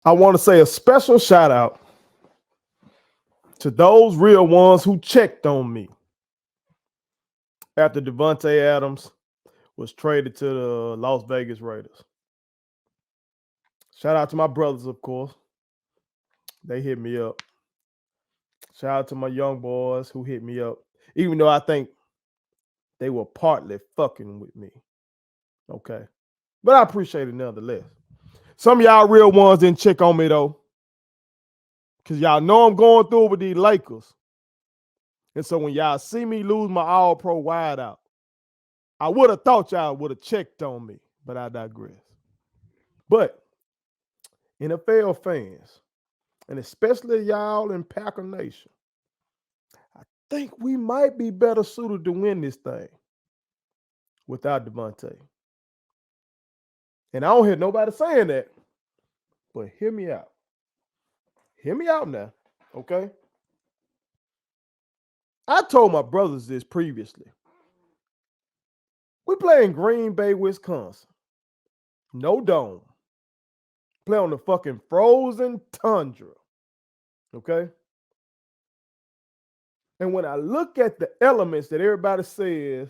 I want to say a special shout out to those real ones who checked on me after Davantae Adams was traded to the Las Vegas Raiders. Shout out to my brothers, of course. They hit me up. Shout out to my young boys who hit me up, even though I think they were partly fucking with me. Okay. But I appreciate it nonetheless. Some of y'all real ones didn't check on me though. Cause y'all know I'm going through with these Lakers. And so when y'all see me lose my all pro wide out, I would have thought y'all would have checked on me, but I digress. But NFL fans, and especially y'all in Packer Nation, I think we might be better suited to win this thing without Davantae. And I don't hear nobody saying that, but hear me out. Hear me out now, okay? I told my brothers this previously. We play in Green Bay, Wisconsin. No dome. Play on the fucking frozen tundra. Okay? And when I look at the elements that everybody says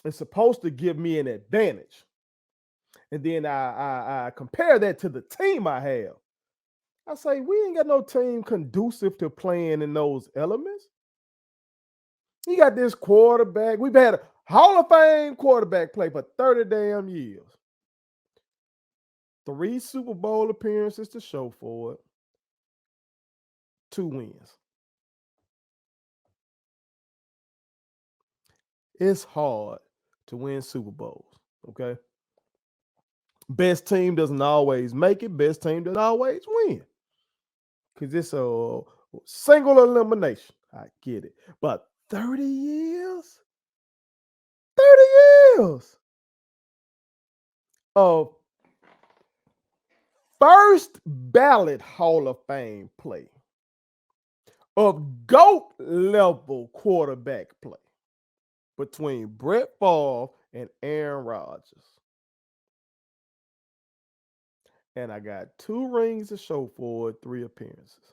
it's supposed to give me an advantage, and then I compare that to the team I have, I say, we ain't got no team conducive to playing in those elements. You got this quarterback. We've had a Hall of Fame quarterback play for 30 damn years. 3 Super Bowl appearances to show for it. 2 wins. It's hard to win Super Bowls, okay? Best team doesn't always make it. Best team doesn't always win. Because it's a single elimination. I get it. But 30 years? 30 years of first ballot Hall of Fame play, of GOAT level quarterback play between Brett Favre and Aaron Rodgers. And I got 2 rings to show for it, 3 appearances.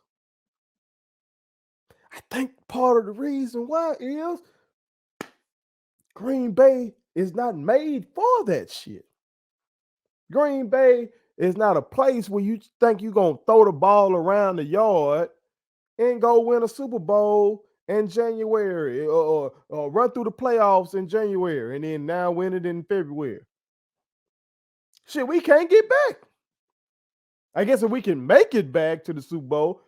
I think part of the reason why is Green Bay is not made for that shit. Green Bay is not a place where you think you're going to throw the ball around the yard and go win a Super Bowl in January or run through the playoffs in January and then now win it in February. Shit, we can't get back. I guess if we can make it back to the Super Bowl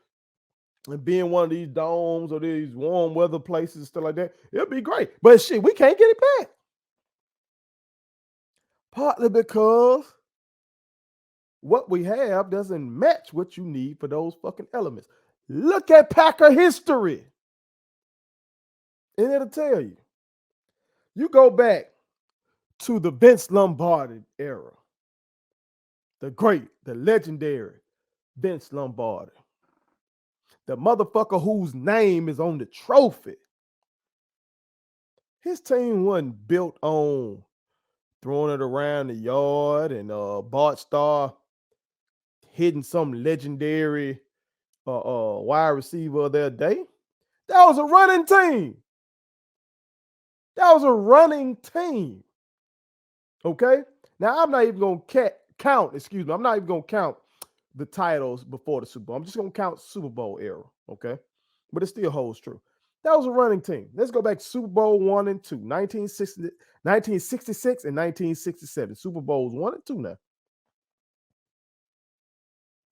and be in one of these domes or these warm weather places and stuff like that, it'll be great. But shit, we can't get it back. Partly because what we have doesn't match what you need for those fucking elements. Look at Packer history. And it'll tell you. You go back to the Vince Lombardi era. The great, the legendary Vince Lombardi. The motherfucker whose name is on the trophy. His team wasn't built on throwing it around the yard and Bart Starr hitting some legendary wide receiver of their day. That was a running team. That was a running team. Okay? Now, I'm not even going to count, I'm not even going to count the titles before the Super Bowl. I'm just going to count Super Bowl era. Okay? But it still holds true. That was a running team. Let's go back to Super Bowl 1 and 2, 1966 and 1967. Super Bowls 1 and 2 now.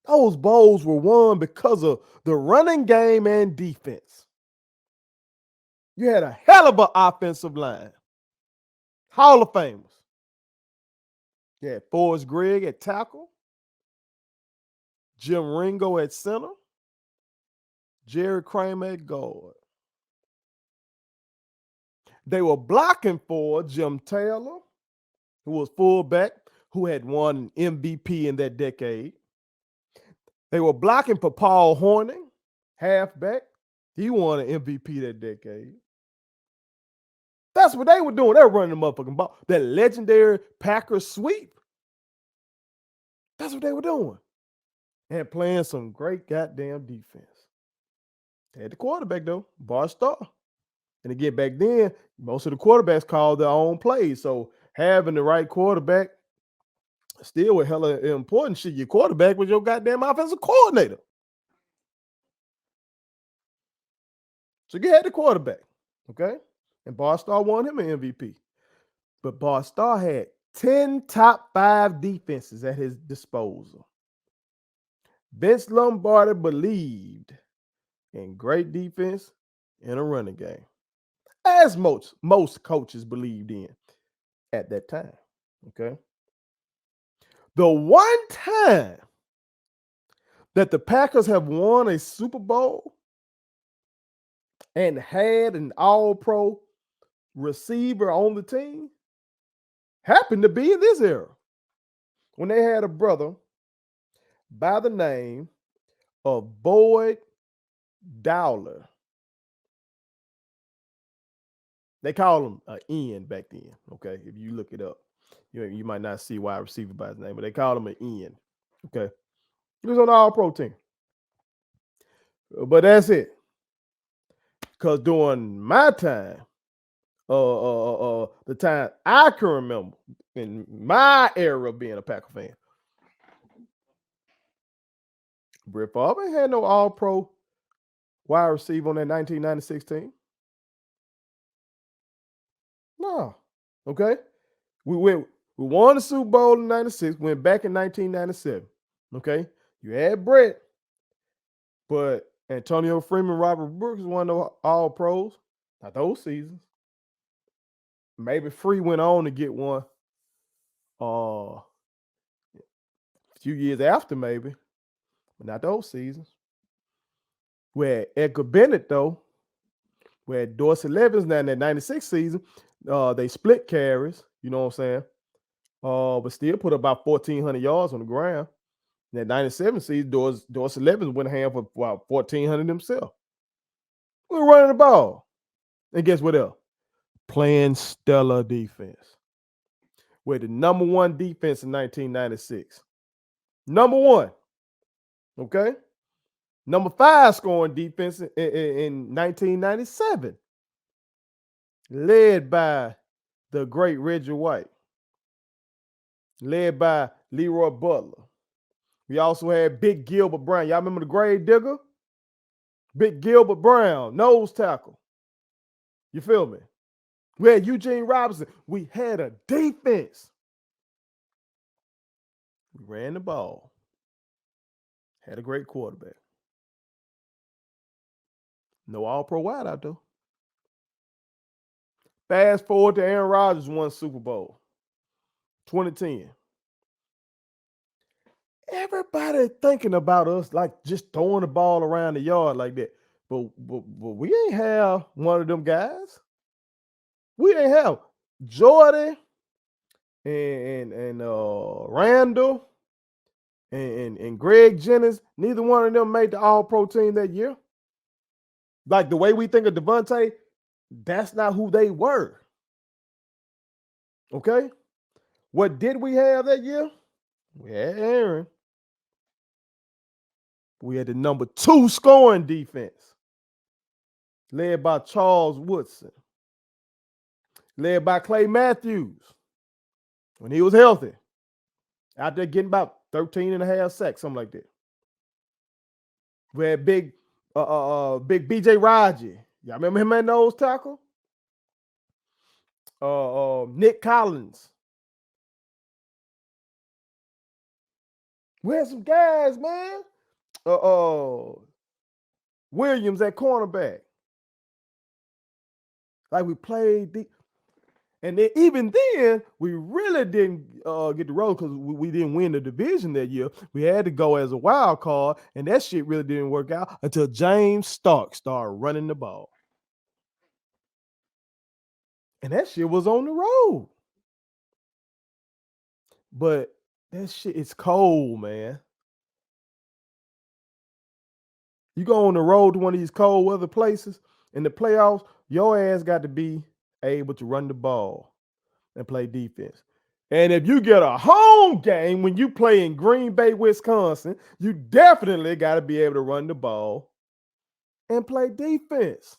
Those bowls were won because of the running game and defense. You had a hell of an offensive line. Hall of Famers. You had Forrest Gregg at tackle, Jim Ringo at center, Jerry Kramer at guard. They were blocking for Jim Taylor, who was fullback, who had won an MVP in that decade. They were blocking for Paul Hornung, halfback. He won an MVP that decade. That's what they were doing. They were running the motherfucking ball. That legendary Packers sweep. That's what they were doing. and playing some great goddamn defense. They had the quarterback though, Bar Star. And again, back then, most of the quarterbacks called their own plays. So having the right quarterback still was hella important shit. Your quarterback was your goddamn offensive coordinator. So you had the quarterback, okay? And Bar Star won him an MVP. But Bar Star had 10 top 5 defenses at his disposal. Vince Lombardi believed in great defense and a running game, as most coaches believed in at that time. Okay. The one time that the Packers have won a Super Bowl and had an all-pro receiver on the team happened to be in this era when they had a brother by the name of Boyd Dowler. They call him an N back then. Okay, if you look it up, you might not see wide receiver by his name, but they call him an N. Okay, he was on the All-Pro team, but that's it. Because during my time, the time I can remember in my era of being a Packer fan, Brett Favre ain't had no All-Pro wide receiver on that 1996 team. No, okay. We won the Super Bowl in '96. Went back in 1997. Okay, you had Brett, but Antonio Freeman, Robert Brooks won the All Pros. Not those seasons. Maybe Free went on to get one. A few years after, maybe, but not those seasons. Where Edgar Bennett though, where Dorsey Levens now in that '96 season, they split carries. You know what I'm saying? But still put about 1,400 yards on the ground. In that '97 season, Dorsey Levens went hand for about 1,400 himself. We were running the ball. And guess what else? Playing stellar defense. We're the number one defense in 1996. Number one. Okay? Number 5 scoring defense in 1997. Led by the great Reggie White. Led by Leroy Butler. We also had Big Gilbert Brown. Y'all remember the grave digger? Big Gilbert Brown, nose tackle. You feel me? We had Eugene Robinson. We had a defense. We ran the ball. Had a great quarterback. No All-Pro wideout though. Fast forward to Aaron Rodgers won Super Bowl 2010. Everybody thinking about us like just throwing the ball around the yard like that. But we ain't have one of them guys. We ain't have Jordy and Randall and Greg Jennings. Neither one of them made the All-Pro team that year. Like the way we think of Davantae, that's not who they were. Okay? What did we have that year? We had Aaron. We had the number 2 scoring defense, led by Charles Woodson, led by Clay Matthews when he was healthy, out there getting about 13 and a half sacks, something like that. We had big BJ Raji. Y'all remember him at nose tackle? Nick Collins. We had some guys, man. Williams at cornerback. Like we played and then even then, we really didn't get the road because we didn't win the division that year. We had to go as a wild card, and that shit really didn't work out until James Stark started running the ball. And that shit was on the road. But that shit is cold, man. You go on the road to one of these cold weather places in the playoffs, your ass got to be able to run the ball and play defense. And if you get a home game when you play in Green Bay, Wisconsin, you definitely got to be able to run the ball and play defense.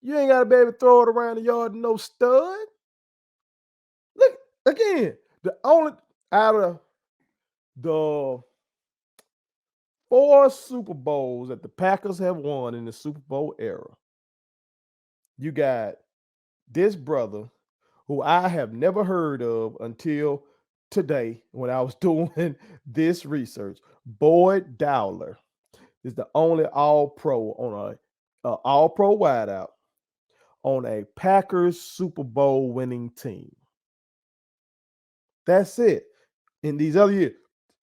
You ain't got to be able to throw it around the yard to no stud. Look, again, the only out of the 4 Super Bowls that the Packers have won in the Super Bowl era, you got this brother who I have never heard of until today when I was doing this research. Boyd Dowler is the only all-pro on a all-pro wideout on a Packers Super Bowl winning team. That's it. In these other years,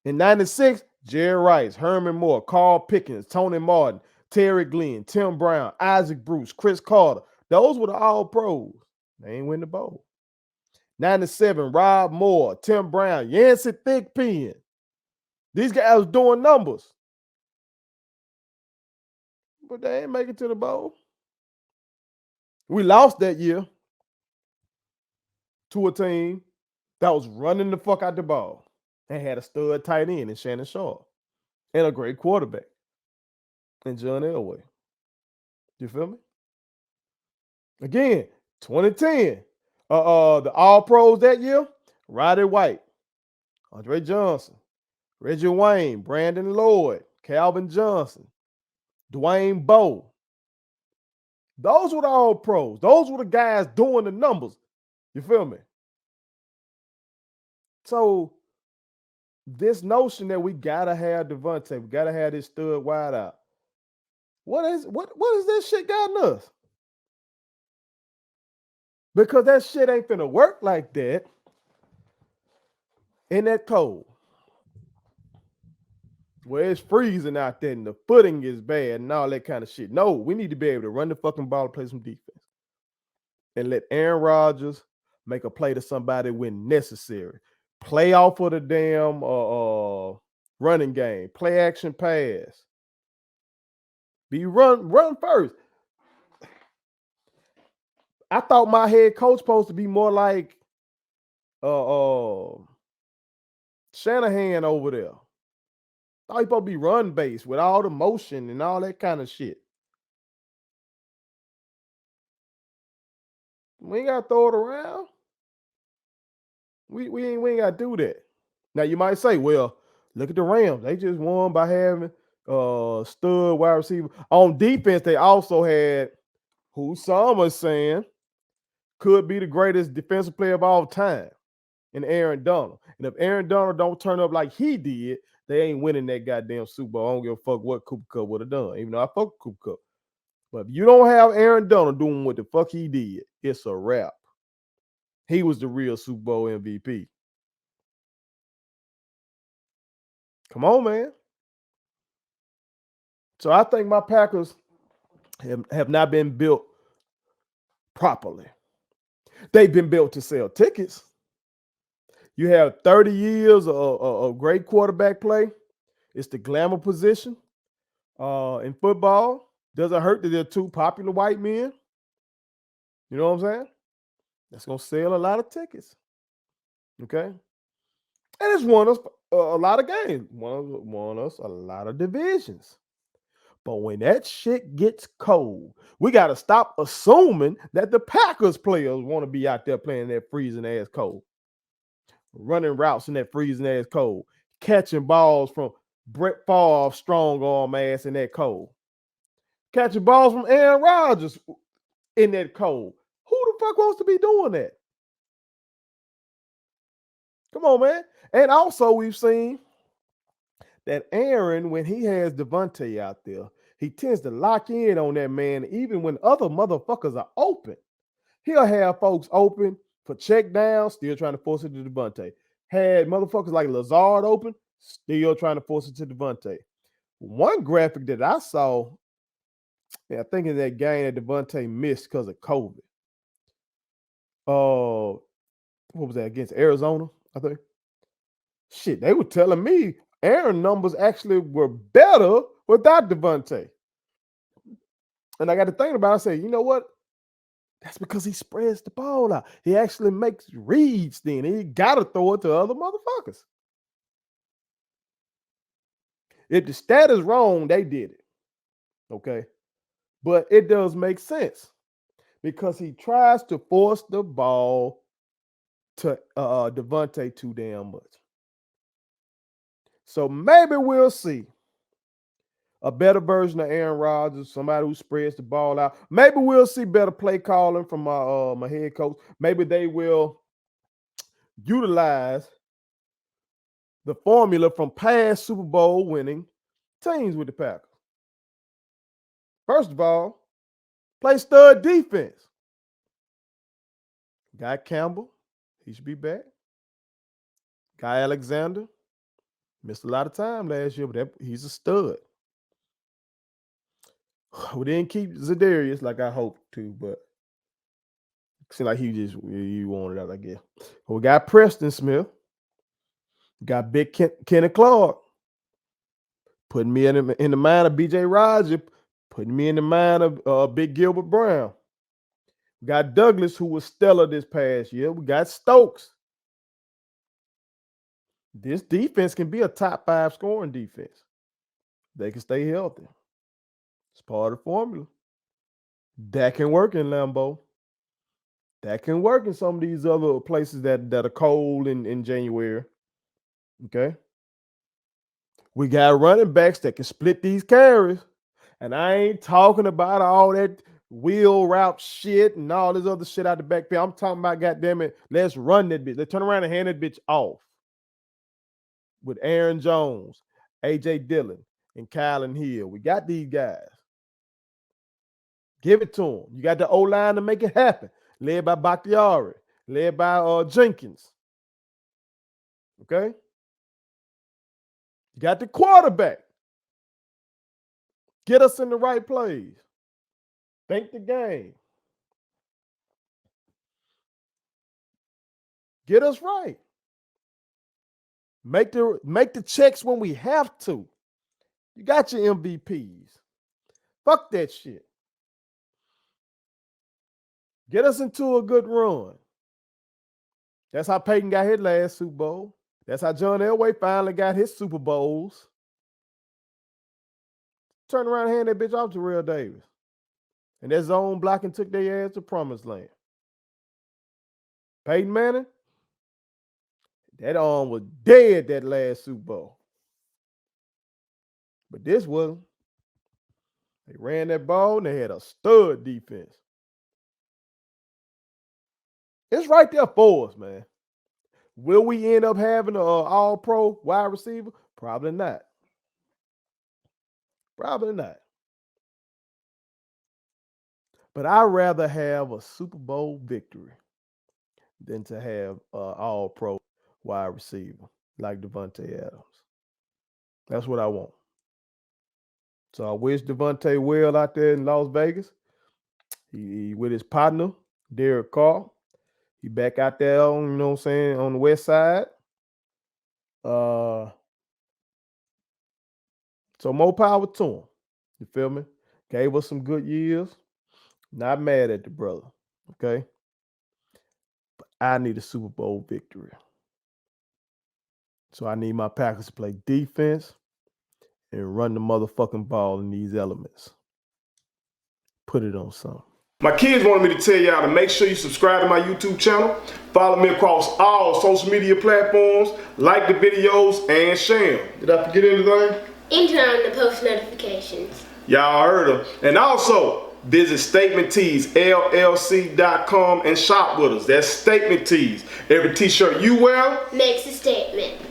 in 96, Jerry Rice, Herman Moore, Carl Pickens, Tony Martin, Terry Glenn, Tim Brown, Isaac Bruce, Chris Carter. Those were the all-pros. They ain't win the bowl. 97, Rob Moore, Tim Brown, Yancey Thigpen. These guys was doing numbers. But they ain't make it to the bowl. We lost that year to a team that was running the fuck out the ball and had a stud tight end in Shannon Sharp and a great quarterback in John Elway. You feel me? Again, 2010. The all-pros that year, Roddy White, Andre Johnson, Reggie Wayne, Brandon Lloyd, Calvin Johnson, Dwayne Bowe. Those were the all-pros. Those were the guys doing the numbers. You feel me? So this notion that we gotta have Davantae, we gotta have this stud wide out. What is this shit gotten us? Because that shit ain't finna work like that in that cold. Where it's freezing out there and the footing is bad and all that kind of shit. No, we need to be able to run the fucking ball and play some defense. And let Aaron Rodgers make a play to somebody when necessary. Play off of the damn running game. Play action pass. Be run first. I thought my head coach supposed to be more like Shanahan over there. Thought he supposed to be run based with all the motion and all that kind of shit. We ain't gotta throw it around. We ain't gotta do that. Now you might say, well, look at the Rams. They just won by having stud wide receiver. On defense, they also had who some are saying could be the greatest defensive player of all time in Aaron Donald. And if Aaron Donald don't turn up like he did, they ain't winning that goddamn Super Bowl. I don't give a fuck what Cooper Kupp would have done, even though I fuck Cooper Kupp. But if you don't have Aaron Donald doing what the fuck he did, it's a wrap. He was the real Super Bowl MVP. Come on, man. So I think my Packers have not been built properly. They've been built to sell tickets. You have 30 years of great quarterback play. It's the glamour position in football. Doesn't hurt that they're 2 popular white men. You know what I'm saying? That's going to sell a lot of tickets. Okay? And it's won us a lot of games. Won us a lot of divisions. But when that shit gets cold, we got to stop assuming that the Packers players want to be out there playing that freezing ass cold. Running routes in that freezing ass cold. Catching balls from Brett Favre's strong arm ass in that cold. Catching balls from Aaron Rodgers in that cold. Who the fuck wants to be doing that? Come on, man. And also we've seen that Aaron, when he has Davantae out there, he tends to lock in on that man even when other motherfuckers are open. He'll have folks open for check down, still trying to force it to Davantae. Had motherfuckers like Lazard open, still trying to force it to Davantae. One graphic that I saw, I think in that game that Davantae missed because of COVID. What was that, against Arizona, I think? Shit, they were telling me Aaron numbers actually were better without Davantae. And I got to think about it. I say, you know what? That's because he spreads the ball out. He actually makes reads then. He got to throw it to other motherfuckers. If the stat is wrong, they did it. Okay. But it does make sense because he tries to force the ball to Davantae too damn much. So maybe we'll see a better version of Aaron Rodgers, somebody who spreads the ball out. Maybe we'll see better play calling from my head coach. Maybe they will utilize the formula from past Super Bowl winning teams with the Packers. First of all, play stud defense. Guy Campbell, he should be back. Guy Alexander missed a lot of time last year, but he's a stud. We didn't keep Zadarius like I hoped to, but it seemed like he wanted out, I guess. But we got Preston Smith. Got Big Kenny Clark. Putting me in the mind of B.J. Rodgers. Putting me in the mind of Big Gilbert Brown. We got Douglas, who was stellar this past year. We got Stokes. This defense can be a top 5 scoring defense. They can stay healthy. It's part of the formula. That can work in Lambeau. That can work in some of these other places that are cold in January. Okay. We got running backs that can split these carries. And I ain't talking about all that wheel route shit and all this other shit out the backfield. I'm talking about, goddamn it, let's run that bitch. Let's turn around and hand that bitch off. With Aaron Jones, A.J. Dillon, and Kylan Hill. We got these guys. Give it to them. You got the O-line to make it happen. Led by Bakhtiari. Led by Jenkins. Okay? You got the quarterback. Get us in the right plays. Think the game. Get us right. Make the checks when we have to. You got your MVPs. Fuck that shit. Get us into a good run. That's how Peyton got his last Super Bowl. That's how John Elway finally got his Super Bowls. Turn around and hand that bitch off to Real Davis. And that zone blocking took their ass to promised land. Peyton Manning, that arm was dead that last Super Bowl. But this wasn't. They ran that ball and they had a stud defense. It's right there for us, man. Will we end up having an all-pro wide receiver? Probably not. Probably not. But I'd rather have a Super Bowl victory than to have an all-pro wide receiver like Davantae Adams. That's what I want. So I wish Davantae well out there in Las Vegas. He with his partner, Derek Carr. He back out there on, you know what I'm saying, on the west side. So more power to him. You feel me? Gave us some good years. Not mad at the brother. Okay? But I need a Super Bowl victory. So I need my Packers to play defense and run the motherfucking ball in these elements. Put it on something. My kids wanted me to tell y'all to make sure you subscribe to my YouTube channel, follow me across all social media platforms, like the videos, and share them. Did I forget anything? And turn on the post notifications. Y'all heard them. And also, visit Statement Tees, LLC.com, and shop with us. That's Statement Tees. Every t-shirt you wear makes a statement.